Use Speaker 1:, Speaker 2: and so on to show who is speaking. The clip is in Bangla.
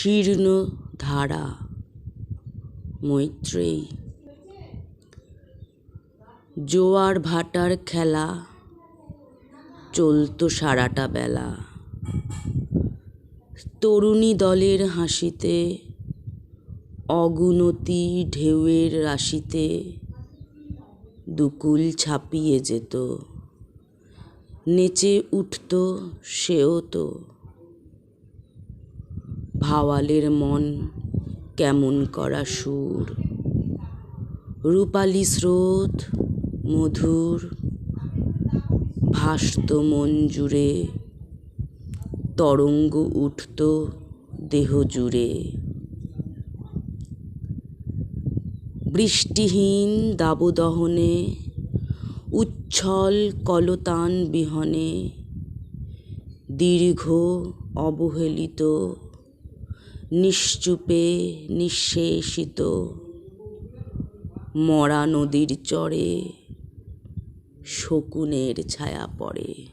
Speaker 1: শীর্ণ ধারা। মৈত্রেয়ী। জোয়ার ভাটার খেলা চলত সারাটা বেলা। তরুণী দলের হাসিতে, অগুনতি ঢেউয়ের রাশিতে দুকুল ছাপিয়ে যেত। নেচে উঠত সেও তো। ভাওয়ালের মন কেমন করা সুর, রূপালী স্রোত মধুর ভাসত মন জুড়ে, তরঙ্গ উঠত দেহ জুড়ে। বৃষ্টিহীন দাবদহনে, উচ্ছল কলতান বিহনে, দীর্ঘ অবহেলিত নিশ্চুপে নিঃশেষিত মরা নদীর চরে শকুনের ছায়া পড়ে।